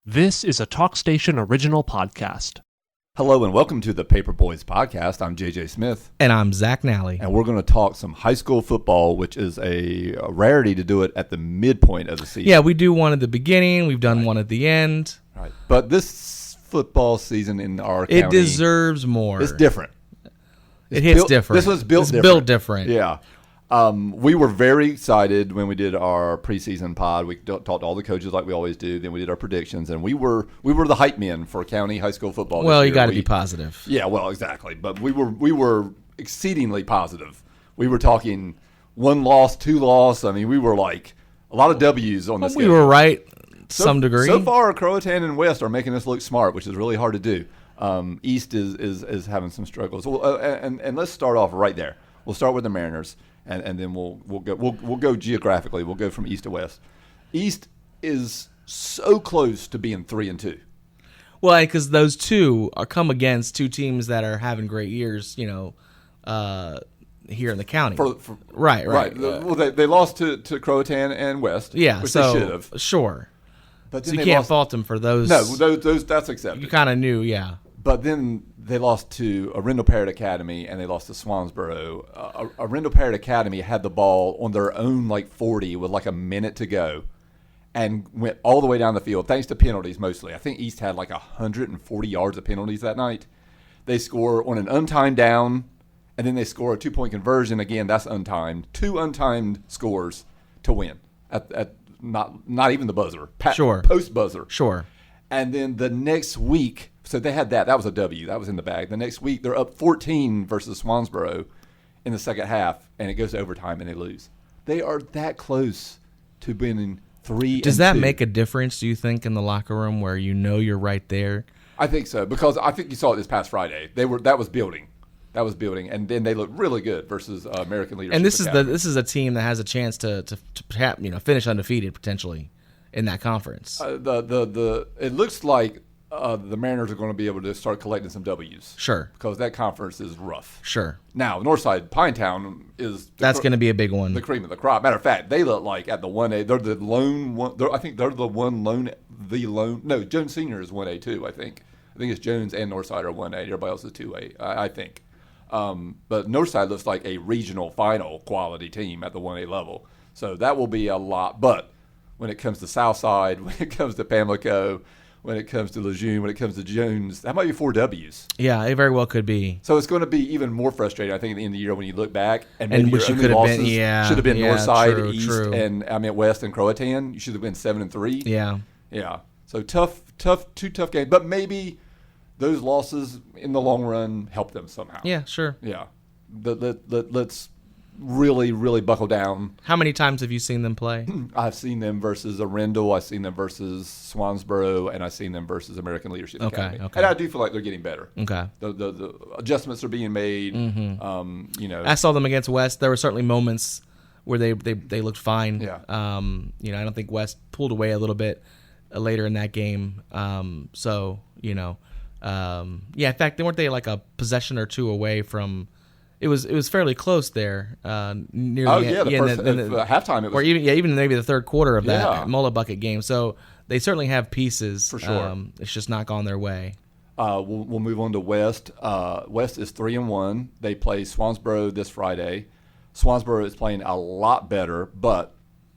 This is a TalkStation original podcast. Hello and welcome to the Paper Boys podcast. I'm JJ Smith. And I'm Zach Nally. And we're going to talk some high school football, which is a rarity to do it at the midpoint of the season. Yeah, we do one at the beginning. We've done one at the end. Right. But this football season in our county, it deserves more. It's different. It hits different. This was built different. Built different. Yeah. We were very excited when we did our preseason pod. We talked to all the coaches like we always do. Then we did our predictions, and we were the hype men for county high school football. Well, you got to be positive. Yeah, well, exactly. But we were exceedingly positive. We were talking 1 loss, 2 loss. I mean, we were like a lot of W's on this. We were right to some degree. So far, Croatan and West are making us look smart, which is really hard to do. East is having some struggles. And let's start off right there. We'll start with the Mariners. And then we'll go geographically. We'll go from east to west. East is so close to being 3-2. Well, because those two come against two teams that are having great years, here in the county. Right. Well, they lost to Croatan and West. Yeah, which so they should have. Sure. But so you can't fault them for those. No, those that's accepted. You kind of knew, yeah. But then they lost to Arundel Parrott Academy and they lost to Swansboro. Arundel Parrott Academy had the ball on their own 40 with a minute to go and went all the way down the field thanks to penalties mostly. I think East had 140 yards of penalties that night. They score on an untimed down and then they score a 2-point conversion. Again, that's untimed. 2 untimed scores to win at not even the buzzer. Sure. Post buzzer. Sure. And then the next week, so they had that. That was a W. That was in the bag. The next week, they're up 14 versus Swansboro in the second half, and it goes to overtime, and they lose. They are that close to being 3-2. Does that make a difference, do you think, in the locker room where you're right there? I think so, because I think you saw it this past Friday. That was building. And then they looked really good versus American Leadership. And this Academy. is a team that has a chance to finish undefeated potentially in that conference. It looks like the Mariners are going to be able to start collecting some W's. Sure. Because that conference is rough. Sure. Now, Northside Pinetown is... That's going to be a big one. The cream of the crop. Matter of fact, they look like at the 1A, they're the lone one... I think they're the one lone... No, Jones Senior is 1A too, I think. I think it's Jones and Northside are 1A. Everybody else is 2A, I think. But Northside looks like a regional final quality team at the 1A level. So that will be a lot. But when it comes to Southside, when it comes to Pamlico... when it comes to Lejeune, when it comes to Jones, that might be 4 W's. Yeah, it very well could be. So it's going to be even more frustrating, I think, at the end of the year when you look back and maybe which your you only losses should have been Northside, true, East, true. and West and Croatan. You should have been 7-3. Yeah. Yeah. So two tough games, but maybe those losses in the long run help them somehow. Yeah, sure. Yeah. Let's really, really buckle down. How many times have you seen them play? I've seen them versus Arundel. I've seen them versus Swansboro, and I've seen them versus American Leadership Academy. Okay. And I do feel like they're getting better. Okay. The adjustments are being made. Mm-hmm. I saw them against West. There were certainly moments where they looked fine. Yeah. I don't think West pulled away a little bit later in that game. In fact, weren't they like a possession or two away from? It was fairly close there near the halftime. It was, or even maybe the third quarter of that Mullah bucket game. So they certainly have pieces. For sure. It's just not gone their way. We'll move on to West. West is 3-1. They play Swansboro this Friday. Swansboro is playing a lot better, but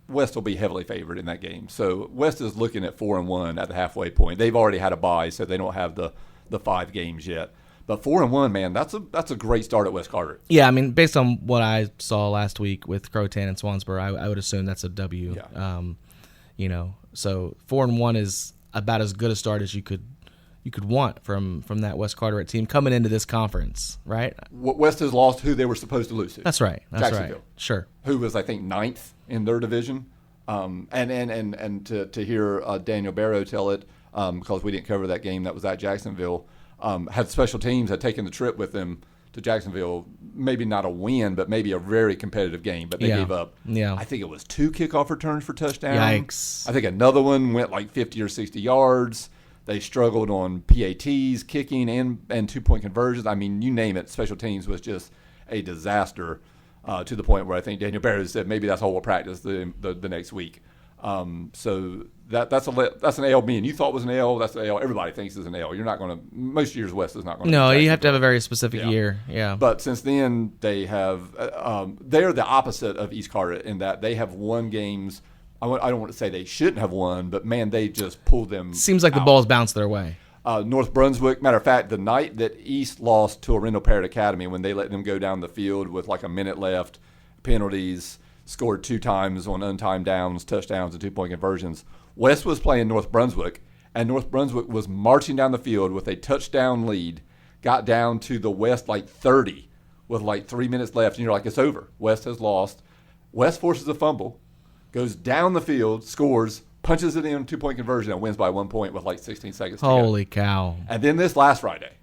West will be heavily favored in that game. So West is looking at 4-1 at the halfway point. They've already had a bye, so they don't have the 5 games yet. But 4-1, man, that's a great start at West Carteret. Yeah, I mean, based on what I saw last week with Croatan and Swansboro, I would assume that's a W. Yeah. So 4-1 is about as good a start as you could want from that West Carteret team coming into this conference, right? West has lost who they were supposed to lose to. That's right. Jacksonville. Sure. Who was, I think, 9th in their division. And to hear Daniel Barrow tell it, because we didn't cover that game that was at Jacksonville. Had special teams had taken the trip with them to Jacksonville. Maybe not a win, but maybe a very competitive game. But they gave up. Yeah, I think it was 2 kickoff returns for touchdown. Yikes! I think another one went 50 or 60 yards. They struggled on PATs, kicking, and 2-point conversions. I mean, you name it. Special teams was just a disaster to the point where I think Daniel Barrow said maybe that's all we'll practice the next week. So that's an L. Me and you thought was an L. That's an L. Everybody thinks is an L. You're not going to. Most years West is not going to. No, you have to have a very specific year. Yeah. But since then they have. They're the opposite of East Carteret in that they have won games. I don't want to say they shouldn't have won, but man, they just pulled them. Seems like out. The balls bounced their way. North Brunswick, matter of fact, the night that East lost to Arundel Parrott Academy, when they let them go down the field with like a minute left, penalties, scored 2 times on untimed downs, touchdowns, and 2-point conversions. West was playing North Brunswick, and North Brunswick was marching down the field with a touchdown lead, got down to the West like 30 with like 3 minutes left, and you're like, it's over. West has lost. West forces a fumble, goes down the field, scores, punches it in, 2-point conversion, and wins by 1 point with like 16 seconds to go. Holy cow. And then this last Friday,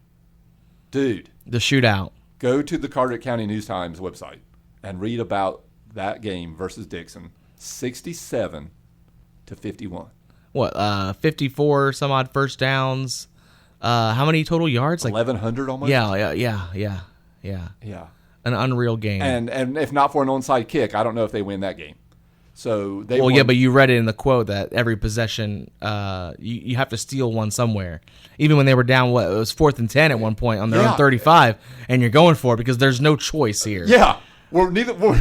dude. The shootout. Go to the Carteret County News-Times website and read about that game versus Dixon. 67-51. What, 54 some odd first downs? How many total yards? Like 1,100 almost? Yeah. An unreal game. And if not for an onside kick, I don't know if they win that game. So they well, won. yeah, but you read it in the quote that every possession, you have to steal one somewhere. Even when they were down, it was 4th and 10 at one point on their own 35, and you're going for it because there's no choice here. Yeah. We don't want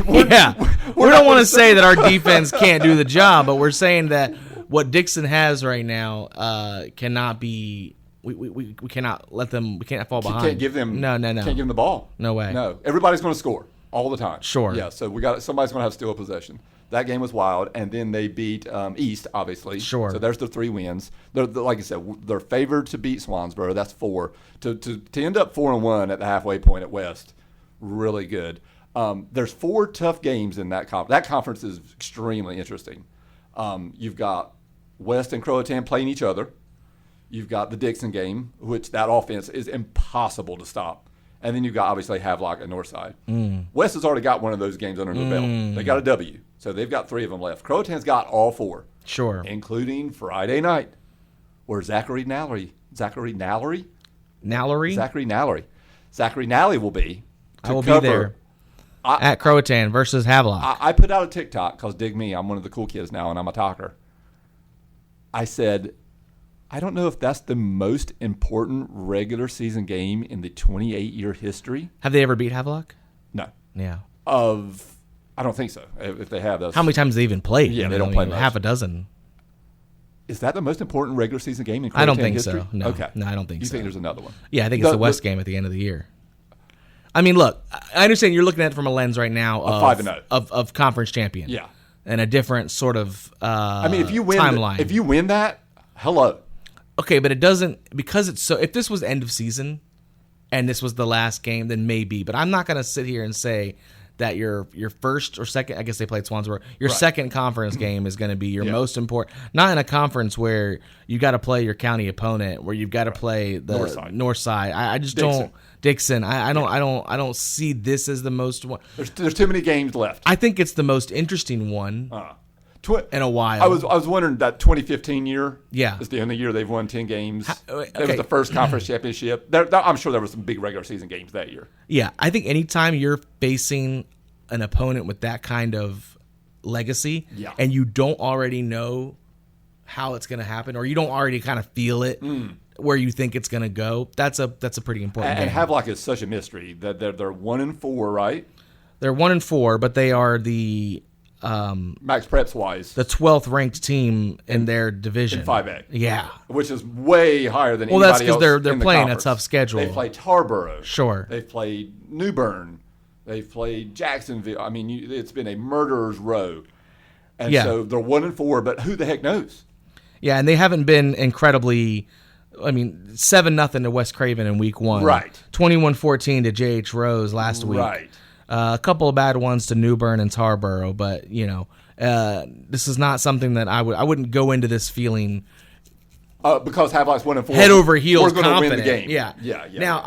to say that our defense can't do the job, but we're saying that what Dixon has right now cannot be. We cannot let them. We can't fall behind. Can't give them. No. Can't give them the ball. No way. No. Everybody's going to score all the time. Sure. Yeah. So somebody's going to have steal a possession. That game was wild, and then they beat East, obviously. Sure. So there's the 3 wins. They're like I said, they're favored to beat Swansboro. That's 4. To end up 4-1 at the halfway point at West, really good. There's 4 tough games in that conference. That conference is extremely interesting. You've got West and Croatan playing each other. You've got the Dixon game, which that offense is impossible to stop. And then you've got, obviously, Havelock and Northside. West has already got one of those games under their belt. They got a W. So they've got 3 of them left. Croatan's got all 4. Sure. Including Friday night, where Zachary Nally will be. I will be there at Croatan versus Havelock. I put out a TikTok because, dig me, I'm one of the cool kids now, and I'm a talker. I said, I don't know if that's the most important regular season game in the 28-year history. Have they ever beat Havelock? No. Yeah. I don't think so. If they have those. How many times have they even played? Yeah, they don't play much. Half a dozen. Is that the most important regular season game in Croatan I don't think history? so. No. Okay. No, I don't think so. You think there's another one? Yeah, I think it's the West game at the end of the year. I mean, look, I understand you're looking at it from a lens right now of 5-0 of conference champion. Yeah. And a different sort of I mean, if you win timeline. If you win that, hello. Okay, but it doesn't, because it's so, if this was end of season and this was the last game, then maybe. But I'm not going to sit here and say that your first or second, I guess they played Swansboro, your second conference game is going to be your most important. Not in a conference where you got to play your county opponent, where you've got to play the north side. I just don't. Dixon. I don't see this as the most one. There's too many games left. I think it's the most interesting one in a while. I was wondering that 2015 year. Yeah, is the only year they've won 10 games. Okay. It was the first conference championship. I'm sure there were some big regular season games that year. Yeah, I think anytime you're facing an opponent with that kind of legacy, and you don't already know how it's going to happen, or you don't already kind of feel it. Where you think it's going to go, that's a pretty important game. And Havelock is such a mystery that they're 1-4, right? They're 1-4, but they are the max preps wise the 12th ranked team in their division in 5A. Yeah, which is way higher than anybody else. Well, that's because they're playing conference. a tough schedule. They play Tarboro. Sure. They've played New Bern. They've played Jacksonville. I mean, it's been a murderer's row. And so they're 1-4, but who the heck knows? Yeah, and they haven't been incredibly. I mean, 7-0 to West Craven in week 1. Right. 21-14 to J.H. Rose last week. Right. A couple of bad ones to New Bern and Tarboro, but this is not something that I wouldn't go into this feeling. Because Havelock's 1-4, head over heels, we're going to win the confident. game. Yeah. Now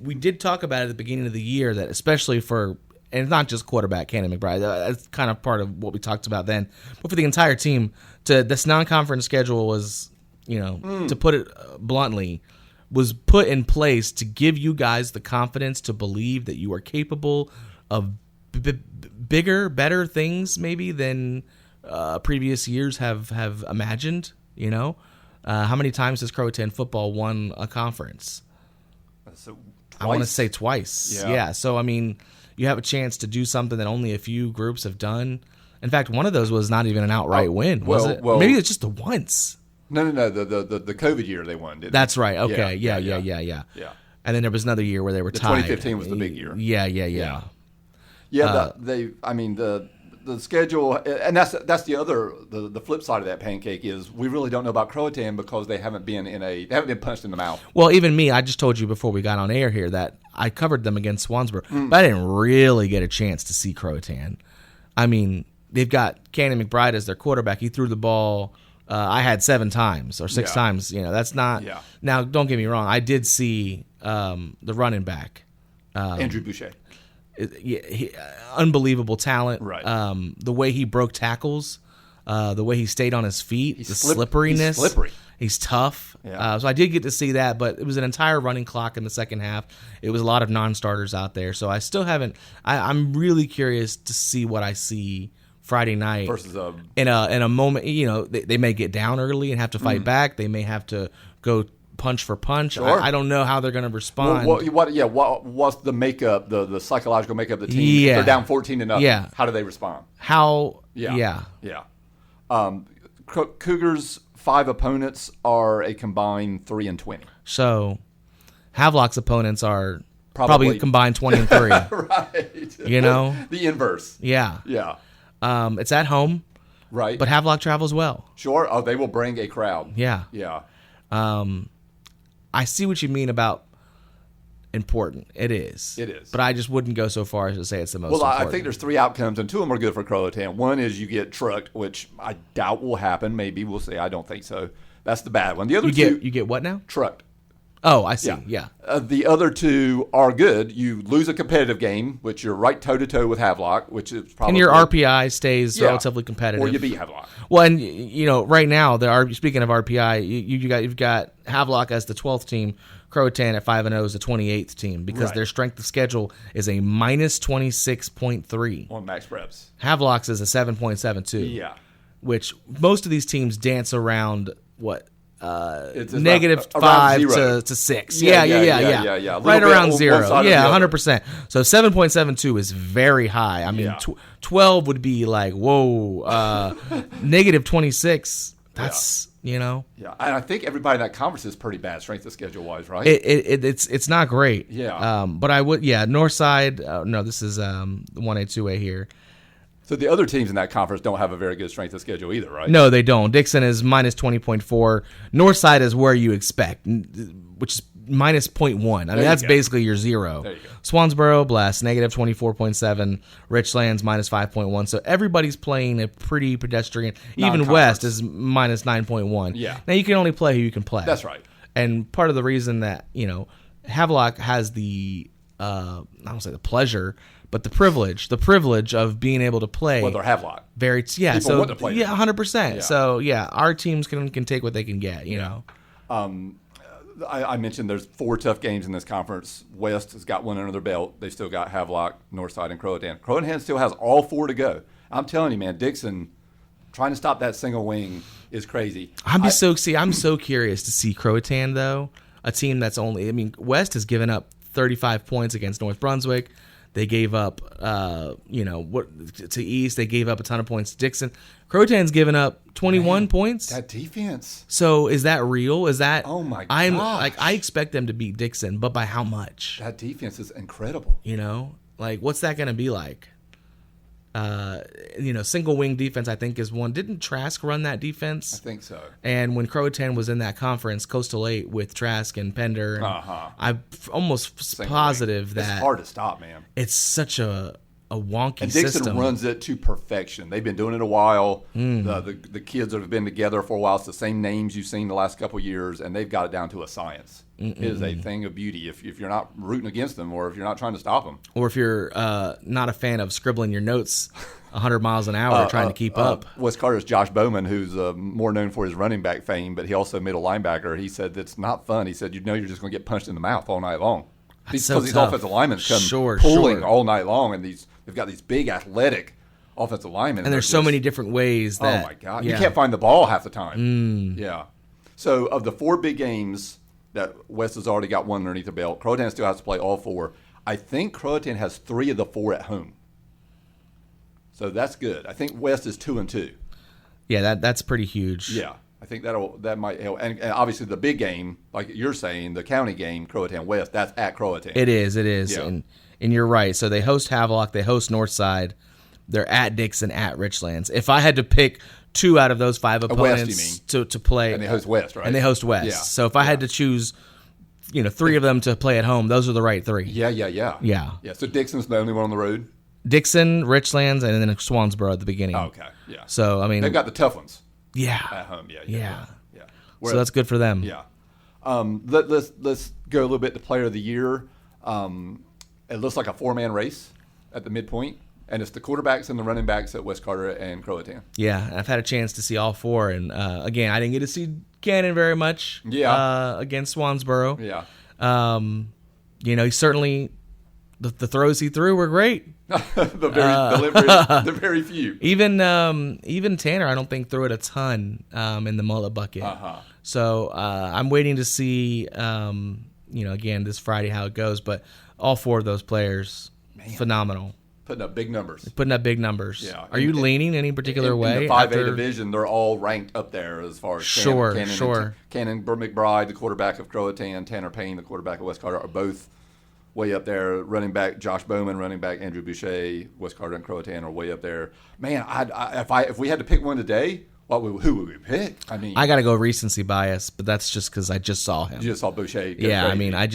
we did talk about it at the beginning of the year that especially for, and it's not just quarterback Cannon McBride. That's kind of part of what we talked about then, but for the entire team, this non-conference schedule was. To put it bluntly, was put in place to give you guys the confidence to believe that you are capable of bigger, better things maybe than previous years have imagined. How many times has Croatan football won a conference? So I want to say twice. Yeah. So, I mean, you have a chance to do something that only a few groups have done. In fact, one of those was not even an outright win, was it? Well, maybe it's just the once. No. The COVID year they won, didn't That's they? right. Okay. Yeah. Yeah. And then there was another year where they were tied. 2015 was the big year. Yeah. Yeah, the schedule, and that's the flip side of that pancake is we really don't know about Croatan because they haven't been punched in the mouth. Well, even me, I just told you before we got on air here that I covered them against Swansboro, but I didn't really get a chance to see Croatan. I mean, they've got Cannon McBride as their quarterback. He threw the ball. I had 7 times or 6 times. That's not. Yeah. Now, don't get me wrong. I did see the running back, Andrew Boucher. Unbelievable talent. Right. The way he broke tackles, the way he stayed on his feet, slipperiness. He's slippery. He's tough. Yeah. So I did get to see that, but it was an entire running clock in the second half. It was a lot of non-starters out there. So I still haven't. I'm really curious to see what I see Friday night versus in a moment. They may get down early and have to fight back. They may have to go punch for punch. Sure. I don't know how they're going to respond. What's the makeup, the psychological makeup of the team? Yeah. If they're down 14-0. Yeah. How do they respond? Yeah. Cougars' 5 opponents are a combined 3-20. So Havelock's opponents are probably combined 20-3. Right. The inverse. Yeah. Yeah. It's at home. Right. But Havelock travels well. Sure. Oh, they will bring a crowd. Yeah. Yeah. I see what you mean about important. It is. But I just wouldn't go so far as to say it's the most important. I think there's 3 outcomes, and 2 of them are good for Croatan. One is you get trucked, which I doubt will happen. Maybe we'll see. I don't think so. That's the bad one. The other two... You get what now? Trucked. Oh, I see. Yeah. The other 2 are good. You lose a competitive game, which you're right toe-to-toe with Havelock, which is probably... And your RPI stays relatively competitive. Or you beat Havelock. Well, and, right now, speaking of RPI, you've got Havelock as the 12th team, Croatan at 5-0 is the 28th team because their strength of schedule is a minus 26.3. On max preps. Havelock's is a 7.72. Yeah. Which most of these teams dance around, what... It's negative around 5 to 6. Yeah. Right around 0. Yeah, 100%. So 7.72 is very high. I mean, 12 would be like, whoa. Negative 26, that's, Yeah, and I think everybody in that conference is pretty bad strength of schedule wise, right? It's not great. Yeah. But I would, Northside, no, this is 1A, 2A here. So the other teams in that conference don't have a very good strength of schedule either, right? No, they don't. Dixon is minus 20.4. Northside is where you expect, which is minus 0.1. I mean, that's basically your 0. There you go. Swansboro, Bless, negative 24.7. Richlands, minus 5.1. So everybody's playing a pretty pedestrian. Even West is minus 9.1. Yeah. Now, you can only play who you can play. That's right. And part of the reason that, Havelock has the, I don't say the pleasure, but the privilege of being able to play. Well, they're Havelock. People want to play. Yeah, 100%. Yeah. So, our teams can take what they can get, know. I mentioned there's 4 tough games in this conference. West has got one under their belt. They still got Havelock, Northside, and Croatan. Croatan still has all 4 to go. I'm telling you, man, Dixon trying to stop that single wing is crazy. I'm so curious to see Croatan, though, a team that's West has given up 35 points against North Brunswick. They gave up, to East. They gave up a ton of points to Dixon. Crotan's given up 21 points. That defense. So is that real? Is that? Oh my gosh. I expect them to beat Dixon, but by how much? That defense is incredible. What's that going to be like? Single wing defense, I think, is one. Didn't Trask run that defense? I think so. And when Croatan was in that conference, Coastal 8 with Trask and Pender, I'm almost positive that it's hard to stop, man. It's such a wonky and Dixon system. Runs it to perfection. They've been doing it a while. The kids that have been together for a while. It's the same names you've seen the last couple of years, and they've got it down to a science. It is a thing of beauty if you're not rooting against them or if you're not trying to stop them. Or if you're not a fan of scribbling your notes 100 miles an hour trying to keep up. West Carter's Josh Bowman, who's more known for his running back fame, but he also middle linebacker. He said it's not fun. He said, you're just going to get punched in the mouth all night long. Because these offensive linemen come pulling all night long, and they've got these big athletic offensive linemen. And there's so many different ways that... Oh, my God. Yeah. You can't find the ball half the time. Yeah. So, of the 4 big games that West has already got one underneath the belt, Croatan still has to play all 4. I think Croatan has 3 of the 4 at home. So, that's good. I think West is 2-2. Yeah, that's pretty huge. Yeah. I think that might help. And obviously, the big game, like you're saying, the county game, Croatan West, that's at Croatan. It is. Yeah. And you're right. So, they host Havelock. They host Northside. They're at Dixon, at Richlands. If I had to pick 2 out of those 5 opponents to play, and they host West, right? And they host West. Yeah. So if I had to choose, 3 of them to play at home, those are the right 3. Yeah. So Dixon's the only one on the road. Dixon, Richlands, and then Swansboro at the beginning. Oh, okay. Yeah. So I mean, they've got the tough ones. Yeah. At home. Yeah. Whereas, So that's good for them. Yeah. Let's go a little bit to Player of the Year. It looks like a 4-man race at the midpoint. And it's the quarterbacks and the running backs at West Carteret and Croatan. Yeah, I've had a chance to see all 4, and again, I didn't get to see Cannon very much. Yeah. Against Swansboro. Yeah. He certainly the throws he threw were great. the very few. Even Tanner, I don't think threw it a ton in the mullet bucket. So I'm waiting to see, again this Friday how it goes. But all 4 of those players, phenomenal. Putting up big numbers. Yeah. Are you leaning any particular way? In the 5A division, they're all ranked up there as far as Cannon McBride, the quarterback of Croatan, Tanner Payne, the quarterback of West Carteret, are both way up there. Running back Josh Bowman, running back Andrew Boucher, West Carteret and Croatan are way up there. Man, if we had to pick one today, who would we pick? I mean, I got to go recency bias, but that's just because I just saw him. You just saw Boucher. Yeah, I mean, and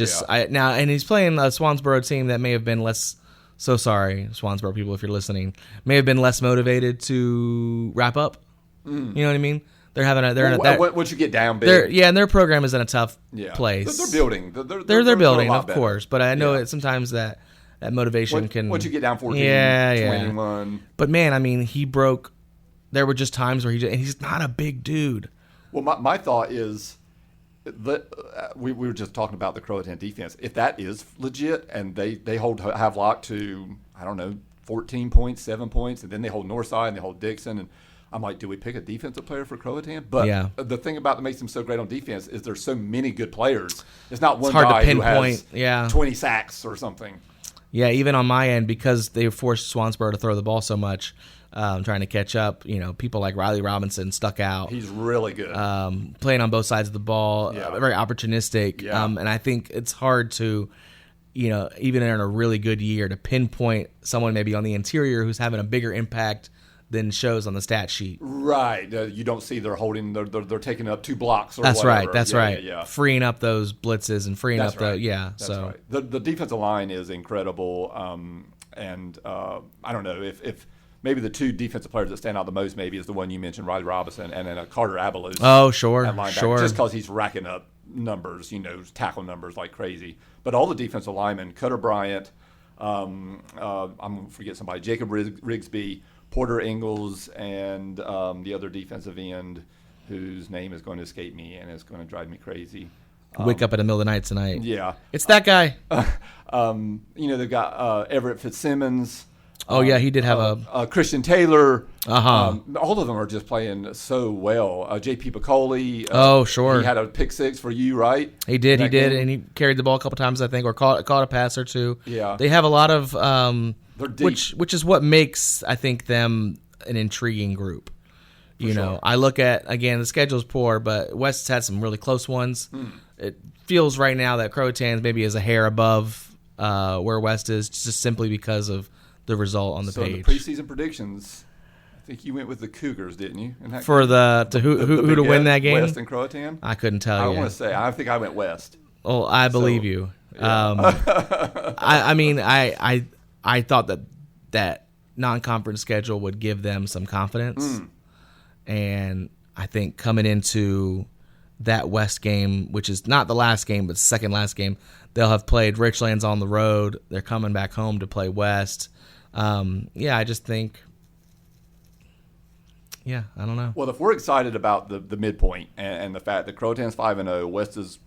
he's playing a Swansboro team that may have been less. So sorry, Swansboro people, if you're listening, may have been less motivated to wrap up. You know what I mean? They're having once you get down big, and their program is in a tough place. They're building. They're building, of course. But I know that sometimes that motivation can. Once you get down 14, 21. But man, I mean, he broke. There were just times where he's not a big dude. Well, my thought is. We were just talking about the Croatan defense. If that is legit and they hold Havelock to, I don't know, 14 points, 7 points, and then they hold Northside and they hold Dixon, and I'm like, do we pick a defensive player for Croatan? But the thing about that makes them so great on defense is there's so many good players. It's not one guy who has 20 sacks or something. Yeah, even on my end, because they forced Swansboro to throw the ball so much, trying to catch up, people like Riley Robinson stuck out. He's really good. Playing on both sides of the ball, very opportunistic. Yeah. And I think it's hard to, even in a really good year, to pinpoint someone maybe on the interior who's having a bigger impact than shows on the stat sheet. Right. You don't see they're taking up 2 blocks or That's whatever. That's right. Yeah. Freeing up those blitzes and freeing up the That's right. The defensive line is incredible. And I don't know if maybe the 2 defensive players that stand out the most maybe is the one you mentioned, Riley Robinson, and then Carter Abalus. Oh, sure. Just because he's racking up numbers, tackle numbers like crazy. But all the defensive linemen, Cutter Bryant, I'm going to forget somebody, Jacob Rigsby, Porter Ingalls, and the other defensive end whose name is going to escape me and is going to drive me crazy. Wake up in the middle of the night tonight. Yeah. It's that guy. They've got Everett Fitzsimmons. Oh, yeah, he did have a... Christian Taylor. Uh-huh. All of them are just playing so well. J.P. Piccoli. Oh, sure. He had a pick 6 for you, right? He did, and he carried the ball a couple times, I think, or caught a pass or 2. Yeah. They have a lot of... They're deep. Which is what makes, I think, them an intriguing group. Sure. I look at, again, the schedule's poor, but West's had some really close ones. It feels right now that Crotan's maybe is a hair above where West is, just simply because of the result on the page. So the preseason predictions, I think you went with the Cougars, didn't you? For who to win that game? West and Croatan? I couldn't tell you. I want to say, I think I went West. Oh, I believe you. Yeah. I thought that non-conference schedule would give them some confidence. And I think coming into that West game, which is not the last game, but second last game, they'll have played Richlands on the road. They're coming back home to play West. I just think, I don't know. Well, if we're excited about the midpoint and the fact that Crotan's 5-0, West is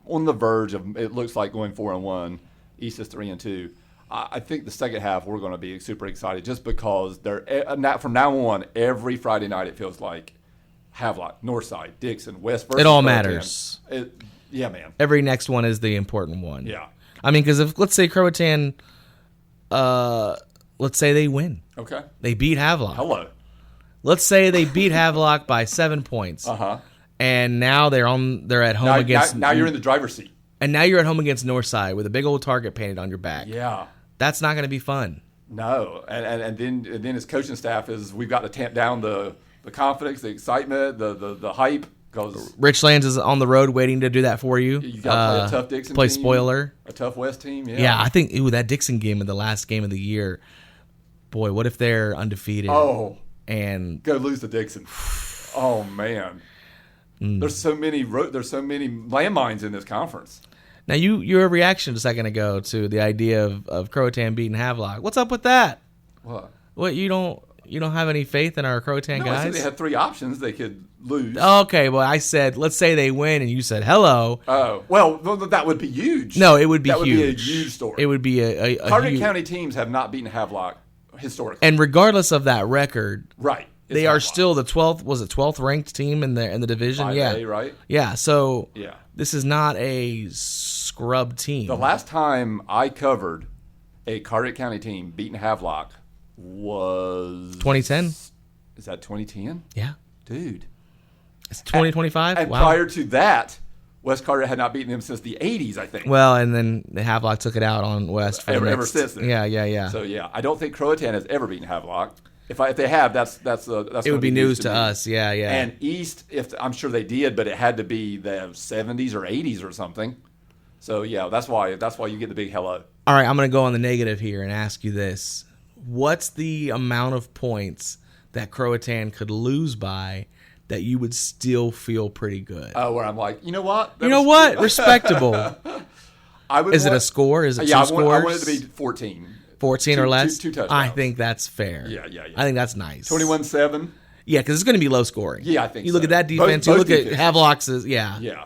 on the verge of, it looks like, going 4-1, East is 3-2. I think the second half we're going to be super excited just because from now on, every Friday night it feels like Havelock, Northside, Dixon, West versus It all Croatan. matters. Yeah, man. Every next one is the important one. Yeah. I mean, because if let's say Croatan, let's say they win. Okay. They beat Havelock. Hello. Let's say they beat Havelock by 7 points. Uh-huh. And now they're at home against. Now you're in the driver's seat. And now you're at home against Northside with a big old target painted on your back. Yeah. That's not going to be fun. No. And then his coaching staff we've got to tamp down the confidence, the excitement, the hype. Because Richlands is on the road waiting to do that for you. You got to play a tough Dixon play team. spoiler. A tough West team, yeah. Yeah, I think that Dixon game in the last game of the year, boy, what if they're undefeated? Oh. And go lose to Dixon. Oh, man. There's so many landmines in this conference. Now, your reaction a second ago to the idea of Croatan beating Havelock. What's up with that? What you don't have any faith in our Croatan guys? I said they had 3 options they could lose. Okay, well, I said let's say they win, and you said hello. Oh, well, that would be huge. No, it would be huge. That would huge. be a huge story. It would be a Carteret huge... County teams have not beaten Havelock historically. And regardless of that record, right, they are still the 12th. Was it 12th ranked team in the division? 5A, yeah, right. Yeah, so yeah. This is not a scrub team. The last time I covered a Carteret County team beating Havelock was 2010. Is that 2010? Yeah, dude. It's 2025. And wow. Prior to that, West Carteret had not beaten them since the 80s, I think. Well, and then the Havelock took it out on West for ever since then. Yeah. So yeah, I don't think Croatan has ever beaten Havelock. If they have, that's it would be news to us. Yeah. And East, I'm sure they did, but it had to be the 70s or 80s or something. So yeah, that's why you get the big hello. All right, I'm going to go on the negative here and ask you this: what's the amount of points that Croatan could lose by that you would still feel pretty good? Oh, where I'm like, you know what? Respectable. Is it a score? Is it two scores? I want it to be 14. 14 or less? Two touchdowns. I think that's fair. Yeah. I think that's nice. 21-7. Yeah, because it's going to be low scoring. Yeah, I think you look at that defense. You look at Havelock's. Yeah.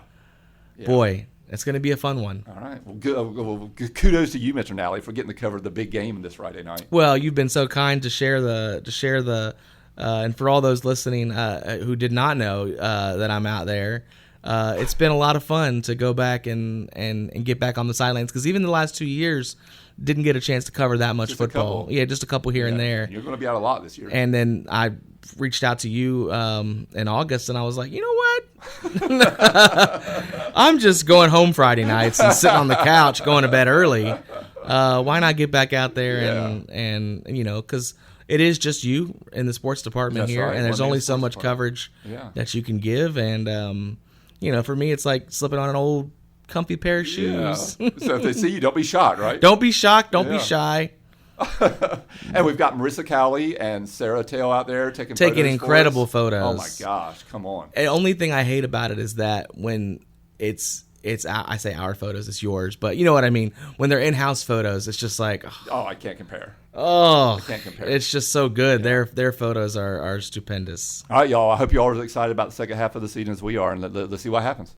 Boy, it's going to be a fun one. All right. Well, kudos to you, Mr. Nally, for getting to cover the big game this Friday night. Well, you've been so kind to share the and for all those listening who did not know that I'm out there, it's been a lot of fun to go back and get back on the sidelines, because even the last 2 years didn't get a chance to cover that much just football. Yeah, just a couple here and there. You're going to be out a lot this year. And then I reached out to you in August, and I was like, you know what? I'm just going home Friday nights and sitting on the couch, going to bed early. Why not get back out there and because it is just you in the sports department here, and there's only so much coverage that you can give. And for me, it's like slipping on an old comfy pair of shoes. Yeah. So if they see you, don't be shocked, right? Don't be shocked. Don't be shy. And we've got Marissa Cowley and Sarah Tail out there taking incredible photos. Oh my gosh, come on! The only thing I hate about it is that when it's I say our photos, it's yours, but you know what I mean. When they're in-house photos, it's just like I can't compare. I can't compare. It's just so good. Yeah. Their photos are stupendous. All right, y'all. I hope you all are as excited about the second half of the season as we are, and let's see what happens.